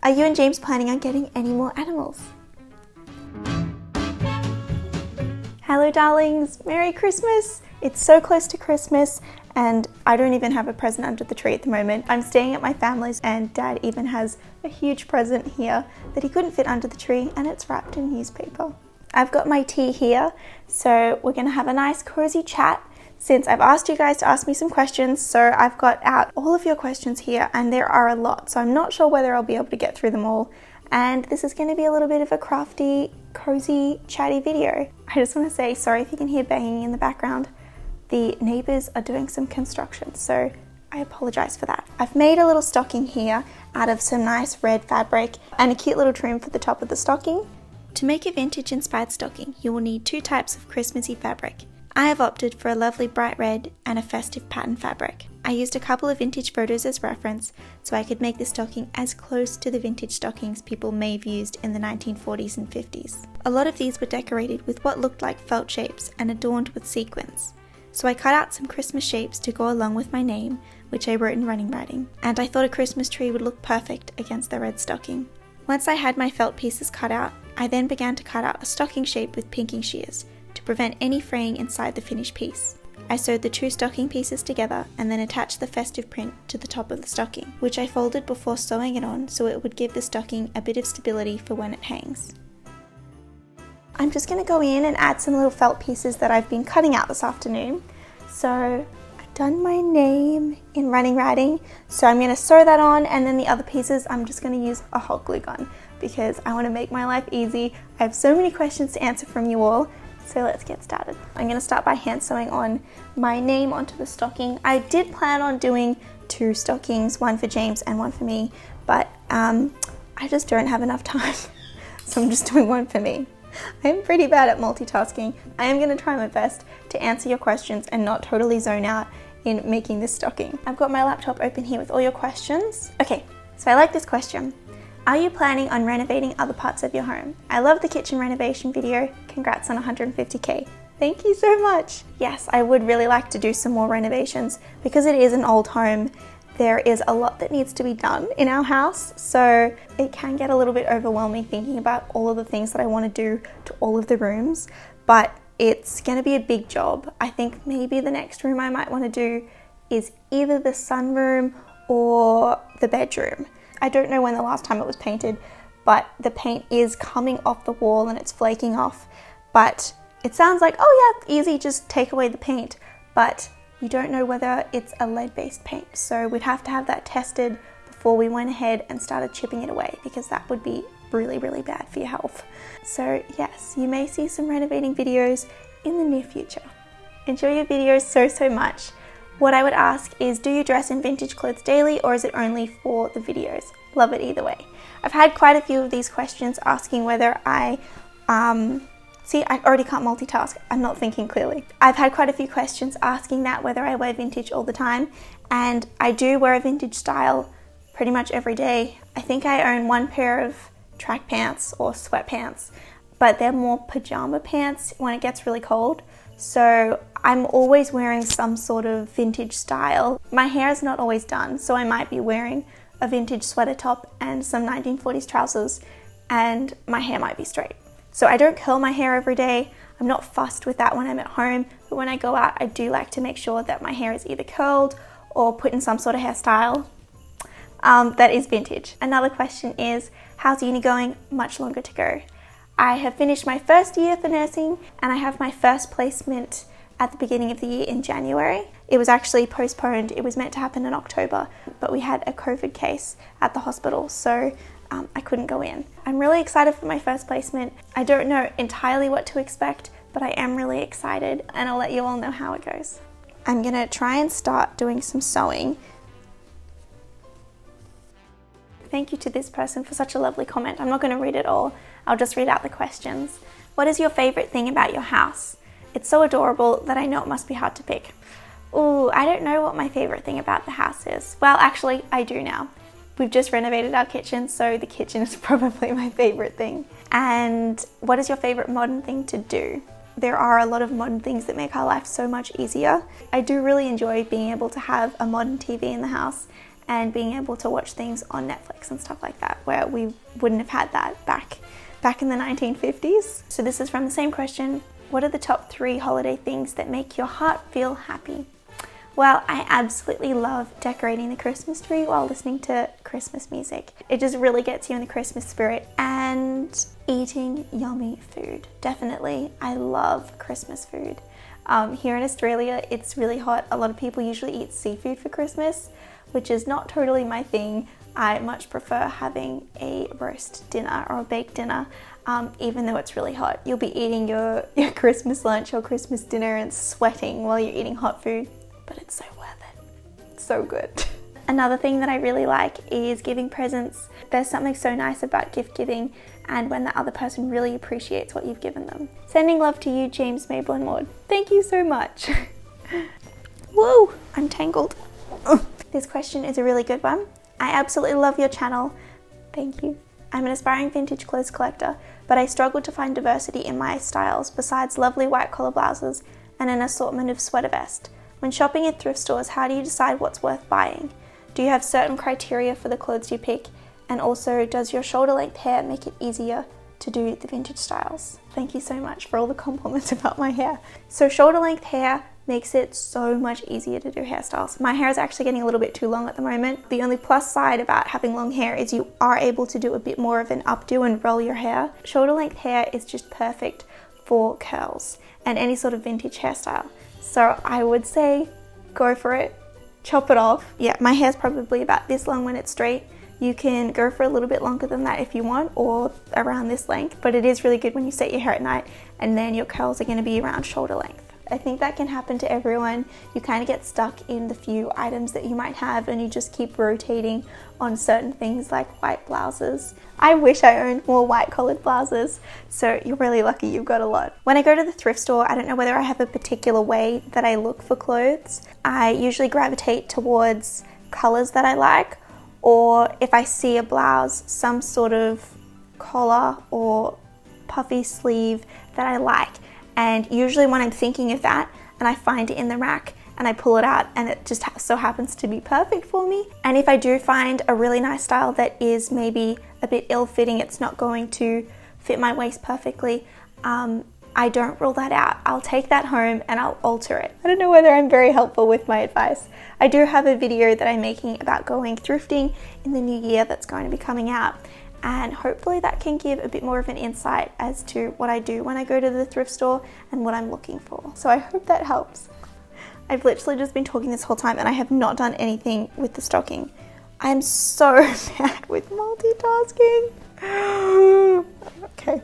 Are you and James planning on getting any more animals? Hello darlings, Merry Christmas! It's so close to Christmas and I don't even have a present under the tree at the moment. I'm staying at my family's and Dad even has a huge present here that he couldn't fit under the tree and it's wrapped in newspaper. I've got my tea here, so we're going to have a nice cozy chat since I've asked you guys to ask me some questions. So I've got out all of your questions here and there are a lot, so I'm not sure whether I'll be able to get through them all. And this is going to be a little bit of a crafty, cozy, chatty video. I just want to say sorry if you can hear banging in the background. The neighbours are doing some construction, so I apologise for that. I've made a little stocking here out of some nice red fabric and a cute little trim for the top of the stocking. To make a vintage inspired stocking, you will need two types of Christmassy fabric. I have opted for a lovely bright red and a festive pattern fabric. I used a couple of vintage photos as reference so I could make the stocking as close to the vintage stockings people may have used in the 1940s and 50s. A lot of these were decorated with what looked like felt shapes and adorned with sequins. So I cut out some Christmas shapes to go along with my name, which I wrote in running writing, and I thought a Christmas tree would look perfect against the red stocking. Once I had my felt pieces cut out, I then began to cut out a stocking shape with pinking shears to prevent any fraying inside the finished piece. I sewed the two stocking pieces together and then attached the festive print to the top of the stocking, which I folded before sewing it on so it would give the stocking a bit of stability for when it hangs. I'm just going to go in and add some little felt pieces that I've been cutting out this afternoon. So I've done my name in running writing, so I'm going to sew that on, and then the other pieces I'm just going to use a hot glue gun because I want to make my life easy. I have so many questions to answer from you all. So let's get started. I'm going to start by hand sewing on my name onto the stocking. I did plan on doing two stockings, one for James and one for me, but I just don't have enough time. So I'm just doing one for me. I'm pretty bad at multitasking. I am going to try my best to answer your questions and not totally zone out in making this stocking. I've got my laptop open here with all your questions. Okay, so I like this question. Are you planning on renovating other parts of your home? I love the kitchen renovation video. Congrats on 150k. Thank you so much. Yes, I would really like to do some more renovations because it is an old home. There is a lot that needs to be done in our house, so it can get a little bit overwhelming thinking about all of the things that I want to do to all of the rooms, but it's going to be a big job. I think maybe the next room I might want to do is either the sunroom or the bedroom. I don't know when the last time it was painted, but the paint is coming off the wall and it's flaking off. But it sounds like, oh yeah, easy, just take away the paint. But we don't know whether it's a lead-based paint. So we'd have to have that tested before we went ahead and started chipping it away, because that would be really, really bad for your health. So yes, you may see some renovating videos in the near future. Enjoy your videos so much. What I would ask is, do you dress in vintage clothes daily or is it only for the videos? Love it either way. I've had quite a few of these questions asking whether I, see, I already can't multitask. I'm not thinking clearly. I've had quite a few questions asking that, whether I wear vintage all the time, and I do wear a vintage style pretty much every day. I think I own one pair of track pants or sweatpants, but they're more pajama pants when it gets really cold. So I'm always wearing some sort of vintage style. My hair is not always done, so I might be wearing a vintage sweater top and some 1940s trousers, and my hair might be straight. So I don't curl my hair every day. I'm not fussed with that when I'm at home, but when I go out, I do like to make sure that my hair is either curled or put in some sort of hairstyle that is vintage. Another question is, how's uni going? Much longer to go. I have finished my first year for nursing and I have my first placement at the beginning of the year in January. It was actually postponed. It was meant to happen in October, but we had a COVID case at the hospital, so I couldn't go in. I'm really excited for my first placement. I don't know entirely what to expect, but I am really excited and I'll let you all know how it goes. I'm gonna try and start doing some sewing. Thank you to this person for such a lovely comment. I'm not gonna read it all. I'll just read out the questions. What is your favorite thing about your house? It's so adorable that I know it must be hard to pick. Ooh, I don't know what my favorite thing about the house is. Well, actually, I do now. We've just renovated our kitchen, so the kitchen is probably my favorite thing. And what is your favorite modern thing to do? There are a lot of modern things that make our life so much easier. I do really enjoy being able to have a modern TV in the house and being able to watch things on Netflix and stuff like that, where we wouldn't have had that back in the 1950s. So this is from the same question. What are the top 3 holiday things that make your heart feel happy? Well, I absolutely love decorating the Christmas tree while listening to Christmas music. It just really gets you in the Christmas spirit, and eating yummy food. Definitely, I love Christmas food. Here in Australia, it's really hot. A lot of people usually eat seafood for Christmas, which is not totally my thing. I much prefer having a roast dinner or a baked dinner, even though it's really hot. You'll be eating your Christmas lunch or Christmas dinner and sweating while you're eating hot food, but it's so worth it. It's so good. Another thing that I really like is giving presents. There's something so nice about gift giving, and when the other person really appreciates what you've given them. Sending love to you, James, Mabel and Maud. Thank you so much. Whoa, I'm tangled. This question is a really good one. I absolutely love your channel. Thank you. I'm an aspiring vintage clothes collector, but I struggle to find diversity in my styles besides lovely white collar blouses and an assortment of sweater vests. When shopping at thrift stores, how do you decide what's worth buying? Do you have certain criteria for the clothes you pick? And also, does your shoulder length hair make it easier to do the vintage styles? Thank you so much for all the compliments about my hair. So shoulder length hair makes it so much easier to do hairstyles. My hair is actually getting a little bit too long at the moment. The only plus side about having long hair is you are able to do a bit more of an updo and roll your hair. Shoulder length hair is just perfect for curls and any sort of vintage hairstyle. So I would say go for it, chop it off. Yeah, my hair's probably about this long when it's straight. You can go for a little bit longer than that if you want, or around this length, but it is really good when you set your hair at night and then your curls are going to be around shoulder length. I think that can happen to everyone. You kind of get stuck in the few items that you might have and you just keep rotating on certain things like white blouses. I wish I owned more white collared blouses, so you're really lucky you've got a lot. When I go to the thrift store, I don't know whether I have a particular way that I look for clothes. I usually gravitate towards colors that I like, or if I see a blouse, some sort of collar or puffy sleeve that I like. And usually when I'm thinking of that and I find it in the rack and I pull it out and it just so happens to be perfect for me. And if I do find a really nice style that is maybe a bit ill-fitting, it's not going to fit my waist perfectly, I don't rule that out. I'll take that home and I'll alter it. I don't know whether I'm very helpful with my advice. I do have a video that I'm making about going thrifting in the new year that's going to be coming out. And hopefully that can give a bit more of an insight as to what I do when I go to the thrift store and what I'm looking for. So I hope that helps. I've literally just been talking this whole time and I have not done anything with the stocking. I'm so bad with multitasking. Okay.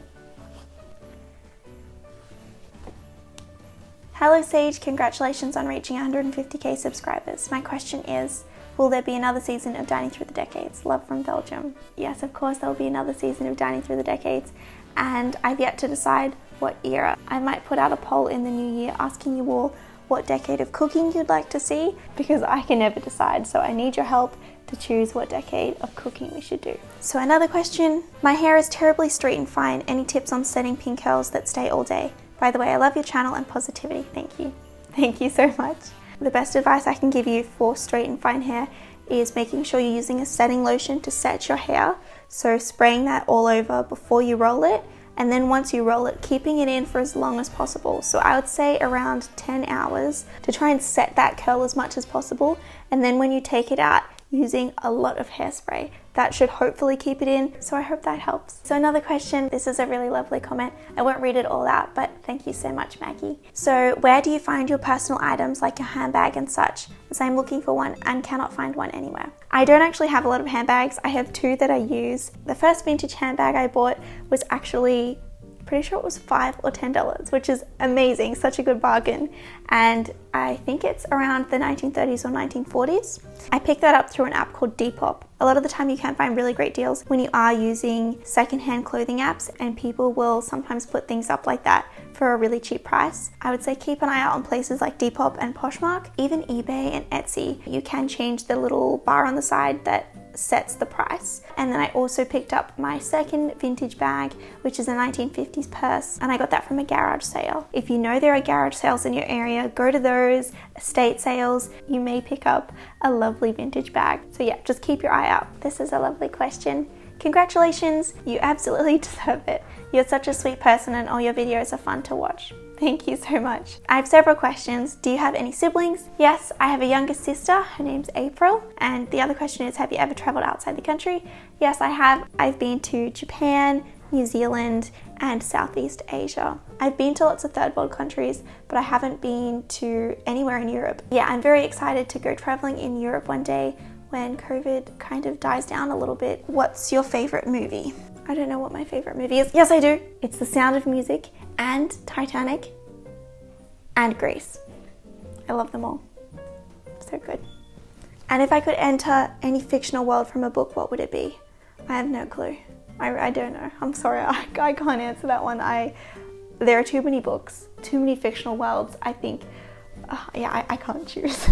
Hello Sage, congratulations on reaching 150k subscribers. My question is, will there be another season of Dining Through the Decades? Love from Belgium. Yes, of course there will be another season of Dining Through the Decades, and I've yet to decide what era. I might put out a poll in the new year asking you all what decade of cooking you'd like to see, because I can never decide, so I need your help to choose what decade of cooking we should do. So another question, my hair is terribly straight and fine. Any tips on setting pin curls that stay all day? By the way, I love your channel and positivity. Thank you. Thank you so much. The best advice I can give you for straight and fine hair is making sure you're using a setting lotion to set your hair. So spraying that all over before you roll it, and then once you roll it, keeping it in for as long as possible. So I would say around 10 hours to try and set that curl as much as possible. And then when you take it out, using a lot of hairspray. That should hopefully keep it in, so I hope that helps. So another question, this is a really lovely comment. I won't read it all out, but thank you so much, Maggie. So where do you find your personal items like your handbag and such? As I'm looking for one and cannot find one anywhere. I don't actually have a lot of handbags. I have two that I use. The first vintage handbag I bought was actually, pretty sure it was $5 or $10, which is amazing, such a good bargain. And I think it's around the 1930s or 1940s. I picked that up through an app called Depop. A lot of the time you can find really great deals when you are using secondhand clothing apps, and people will sometimes put things up like that for a really cheap price. I would say keep an eye out on places like Depop and Poshmark, even eBay and Etsy. You can change the little bar on the side that sets the price. And then I also picked up my second vintage bag, which is a 1950s purse, and I got that from a garage sale. If you know there are garage sales in your area, go to those. Estate sales, you may pick up a lovely vintage bag. So yeah, just keep your eye out. This is a lovely question. Congratulations, you absolutely deserve it. You're such a sweet person and all your videos are fun to watch. Thank you so much. I have several questions. Do you have any siblings? Yes, I have a younger sister. Her name's April. And the other question is, have you ever traveled outside the country? Yes, I have. I've been to Japan, New Zealand, and Southeast Asia. I've been to lots of third world countries, but I haven't been to anywhere in Europe. Yeah, I'm very excited to go traveling in Europe one day when COVID kind of dies down a little bit. What's your favorite movie? I don't know what my favorite movie is. Yes, I do. It's The Sound of Music and Titanic and Grease. I love them all. So good. And if I could enter any fictional world from a book, what would it be? I have no clue. I don't know. I'm sorry. I can't answer that one. There are too many books, too many fictional worlds. I think, I can't choose.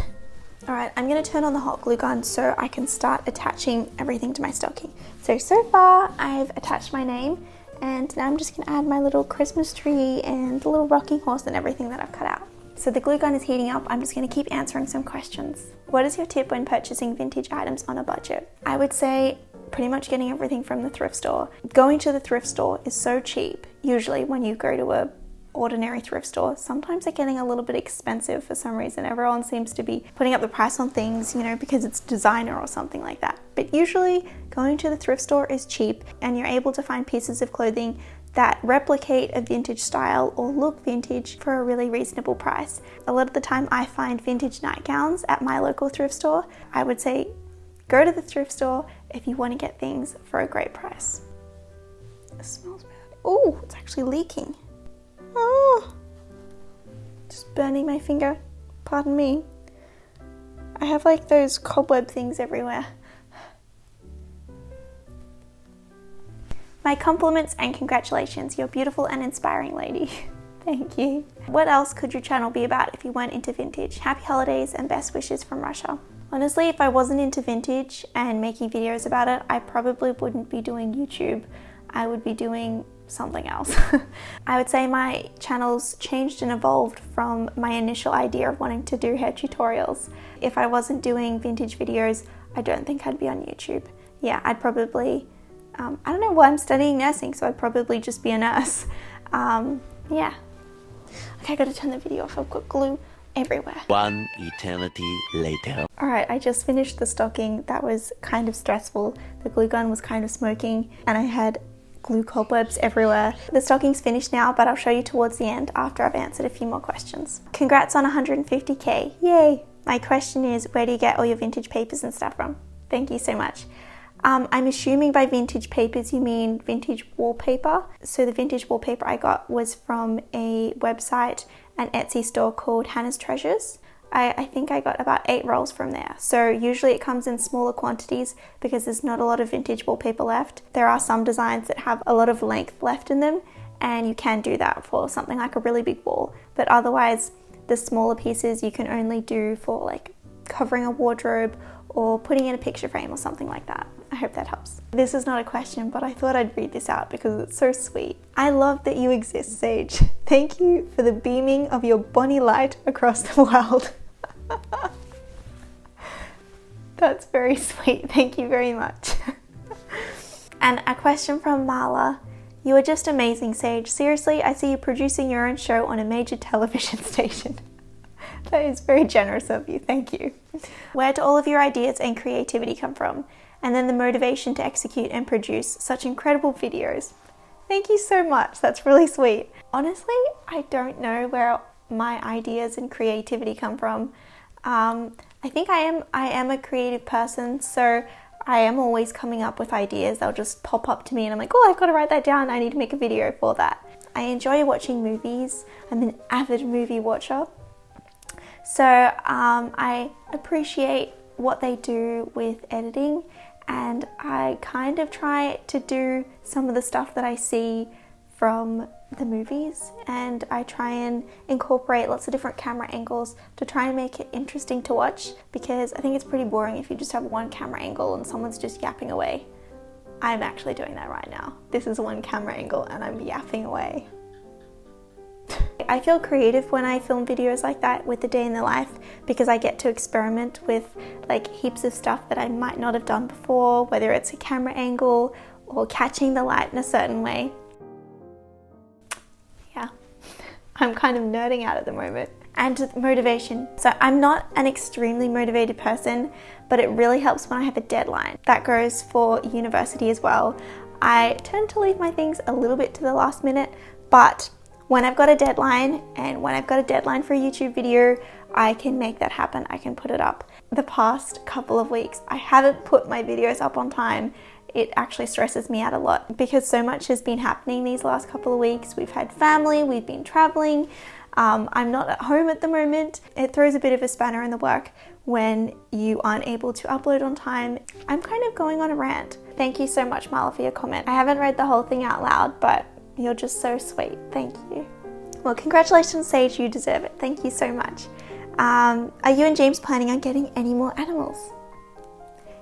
All right, I'm gonna turn on the hot glue gun so I can start attaching everything to my stocking. So far I've attached my name, and now I'm just gonna add my little Christmas tree and the little rocking horse and everything that I've cut out. So the glue gun is heating up. I'm just gonna keep answering some questions. What is your tip when purchasing vintage items on a budget? I would say pretty much getting everything from the thrift store. Going to the thrift store is so cheap. Usually when you go to a ordinary thrift store, sometimes they're getting a little bit expensive for some reason. Everyone seems to be putting up the price on things, you know, because it's designer or something like that. But usually going to the thrift store is cheap, and you're able to find pieces of clothing that replicate a vintage style or look vintage for a really reasonable price. A lot of the time I find vintage nightgowns at my local thrift store. I would say go to the thrift store if you want to get things for a great price. It smells bad. Oh, it's actually leaking. Oh, just burning my finger. Pardon me. I have like those cobweb things everywhere. My compliments and congratulations. You're beautiful and inspiring, lady. Thank you. What else could your channel be about if you weren't into vintage? Happy holidays and best wishes from Russia. Honestly, if I wasn't into vintage and making videos about it, I probably wouldn't be doing YouTube. I would be doing something else. I would say my channel's changed and evolved from my initial idea of wanting to do hair tutorials. If I wasn't doing vintage videos, I don't think I'd be on YouTube. Yeah, I'd probably, I don't know, I'm studying nursing, so I'd probably just be a nurse. Yeah. Okay, I gotta turn the video off. I've got glue everywhere. One eternity later. Alright, I just finished the stocking. That was kind of stressful. The glue gun was kind of smoking and I had glue cobwebs everywhere. The stocking's finished now, but I'll show you towards the end after I've answered a few more questions. Congrats on 150k, yay! My question is, where do you get all your vintage papers and stuff from? Thank you so much. I'm assuming by vintage papers you mean vintage wallpaper. So the vintage wallpaper I got was from a website, an Etsy store called Hannah's Treasures. I think I got about 8 rolls from there. So usually it comes in smaller quantities because there's not a lot of vintage wallpaper left. There are some designs that have a lot of length left in them, and you can do that for something like a really big wall. But otherwise, the smaller pieces you can only do for like covering a wardrobe or putting in a picture frame or something like that. I hope that helps. This is not a question, but I thought I'd read this out because it's so sweet. I love that you exist, Sage. Thank you for the beaming of your bonny light across the world. That's very sweet. Thank you very much. And a question from Marla. You are just amazing, Sage. Seriously, I see you producing your own show on a major television station. That is very generous of you. Thank you. Where do all of your ideas and creativity come from? And then the motivation to execute and produce such incredible videos. Thank you so much. That's really sweet. Honestly, I don't know where my ideas and creativity come from. I think I am a creative person, so I am always coming up with ideas. They'll just pop up to me and I'm like, oh, I've got to write that down. I need to make a video for that. I enjoy watching movies. I'm an avid movie watcher. So I appreciate what they do with editing, and I kind of try to do some of the stuff that I see from the movies, and I try and incorporate lots of different camera angles to try and make it interesting to watch, because I think it's pretty boring if you just have one camera angle and someone's just yapping away. I'm actually doing that right now. This is one camera angle and I'm yapping away. I feel creative when I film videos like that with the day in the life, because I get to experiment with like heaps of stuff that I might not have done before, whether it's a camera angle or catching the light in a certain way. Yeah, I'm kind of nerding out at the moment. And motivation. So I'm not an extremely motivated person, but it really helps when I have a deadline. That goes for university as well. I tend to leave my things a little bit to the last minute, but when I've got a deadline, and when I've got a deadline for a YouTube video, I can make that happen. I can put it up. The past couple of weeks, I haven't put my videos up on time. It actually stresses me out a lot because so much has been happening these last couple of weeks. We've had family, we've been traveling. I'm not at home at the moment. It throws a bit of a spanner in the work when you aren't able to upload on time. I'm kind of going on a rant. Thank you so much, Marla, for your comment. I haven't read the whole thing out loud, but you're just so sweet. Thank you. Well, congratulations, Sage. You deserve it. Thank you so much. Are you and James planning on getting any more animals?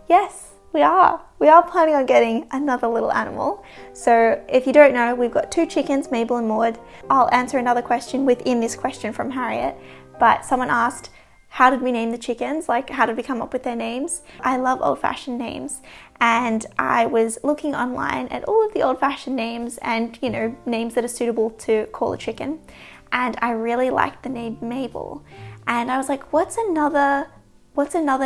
Yes, we are. We are planning on getting another little animal. So if you don't know, we've got 2 chickens, Mabel and Maud. I'll answer another question within this question from Harriet. But someone asked, how did we name the chickens? Like, how did we come up with their names? I love old-fashioned names. And I was looking online at all of the old-fashioned names and, you know, names that are suitable to call a chicken. And I really liked the name Mabel. And I was like, what's another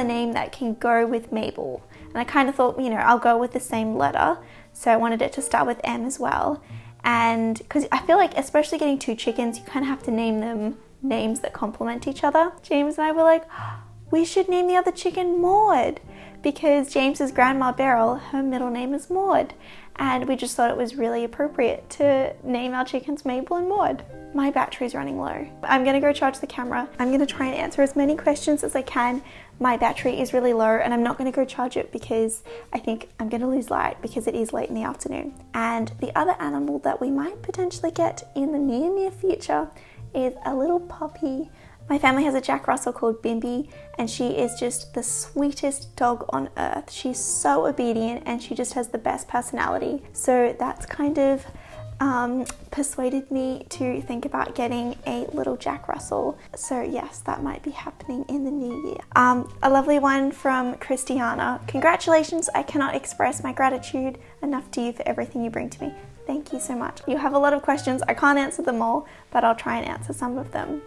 name that can go with Mabel? And I kind of thought, you know, I'll go with the same letter. So I wanted it to start with M as well. And because I feel like, especially getting 2 chickens, you kind of have to name them names that complement each other. James and I were like, we should name the other chicken Maud, because James's grandma Beryl, her middle name is Maud. And we just thought it was really appropriate to name our chickens Mabel and Maud. My battery's running low. I'm gonna go charge the camera. I'm gonna try and answer as many questions as I can. My battery is really low and I'm not gonna go charge it because I think I'm gonna lose light because it is late in the afternoon. And the other animal that we might potentially get in the near future is a little puppy. My family has a Jack Russell called Bimby, and she is just the sweetest dog on earth. She's so obedient and she just has the best personality. So that's kind of persuaded me to think about getting a little Jack Russell. So yes, that might be happening in the new year. A lovely one from Christiana. Congratulations, I cannot express my gratitude enough to you for everything you bring to me. Thank you so much. You have a lot of questions. I can't answer them all, but I'll try and answer some of them.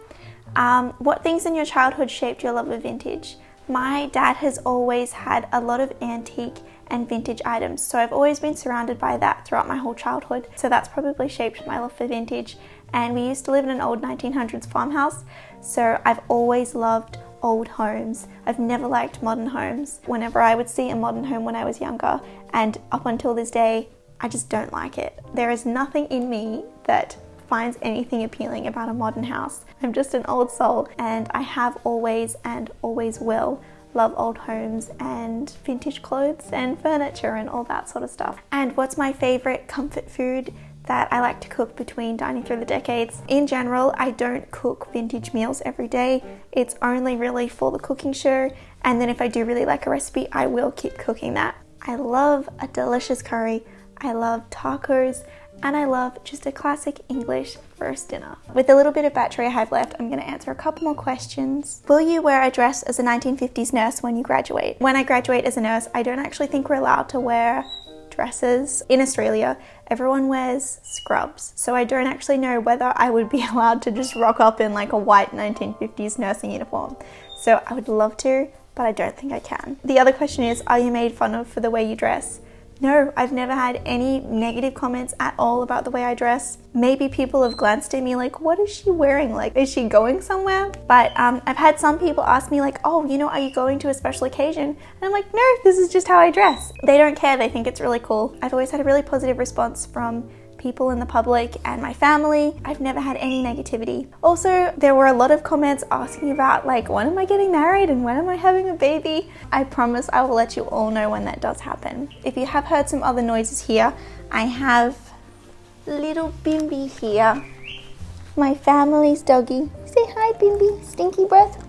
What things in your childhood shaped your love of vintage? My dad has always had a lot of antique and vintage items, so I've always been surrounded by that throughout my whole childhood. So that's probably shaped my love for vintage. And we used to live in an old 1900s farmhouse, so I've always loved old homes. I've never liked modern homes. Whenever I would see a modern home when I was younger, and up until this day, I just don't like it. There is nothing in me that finds anything appealing about a modern house. I'm just an old soul, and I have always and always will love old homes and vintage clothes and furniture and all that sort of stuff. And what's my favorite comfort food that I like to cook between dining through the decades? In general, I don't cook vintage meals every day. It's only really for the cooking show, and then if I do really like a recipe, I will keep cooking that. I love a delicious curry. I love tacos, and I love just a classic English roast dinner. With the little bit of battery I have left, I'm going to answer a couple more questions. Will you wear a dress as a 1950s nurse when you graduate? When I graduate as a nurse, I don't actually think we're allowed to wear dresses. In Australia, everyone wears scrubs, so I don't actually know whether I would be allowed to just rock up in like a white 1950s nursing uniform. So I would love to, but I don't think I can. The other question is, are you made fun of for the way you dress? No, I've never had any negative comments at all about the way I dress. Maybe people have glanced at me like, what is she wearing? Like, is she going somewhere? But I've had some people ask me like, oh, you know, are you going to a special occasion? And I'm like, no, this is just how I dress. They don't care, they think it's really cool. I've always had a really positive response from people in the public and my family. I've never had any negativity. Also, there were a lot of comments asking about like, when am I getting married and when am I having a baby? I promise I will let you all know when that does happen. If you have heard some other noises here, I have little Bimby here. My family's doggy. Say hi, Bimby. Stinky breath.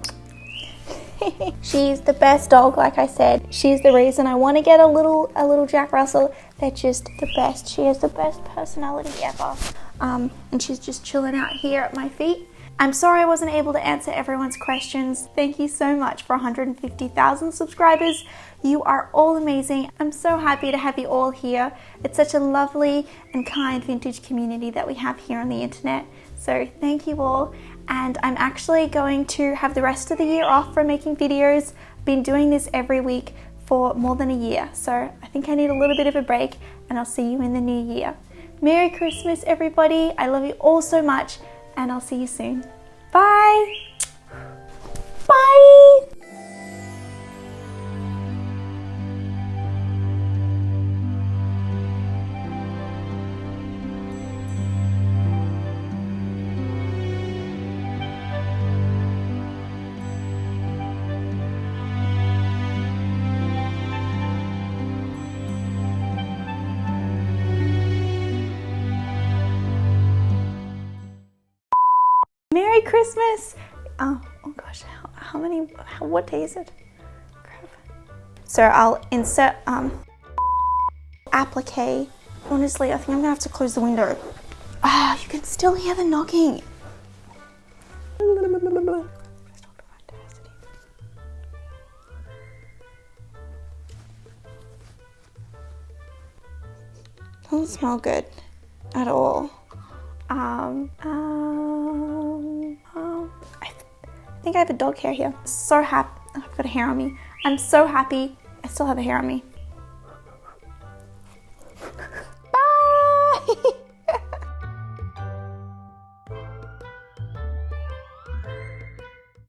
She's the best dog, like I said. She's the reason I want to get a little Jack Russell. They're just the best. She has the best personality ever. And she's just chilling out here at my feet. I'm sorry I wasn't able to answer everyone's questions. Thank you so much for 150,000 subscribers. You are all amazing. I'm so happy to have you all here. It's such a lovely and kind vintage community that we have here on the internet. So thank you all. And I'm actually going to have the rest of the year off from making videos. I've been doing this every week for more than a year. So I think I need a little bit of a break, and I'll see you in the new year. Merry Christmas, everybody. I love you all so much, and I'll see you soon. Bye. Bye. Merry Christmas! Oh gosh, what day is it? Crap. So I'll insert applique. Honestly, I think I'm gonna have to close the window. Ah, you can still hear the knocking. Doesn't smell good at all. I think I have a dog hair here. So happy. I've got a hair on me. I'm so happy. I still have a hair on me.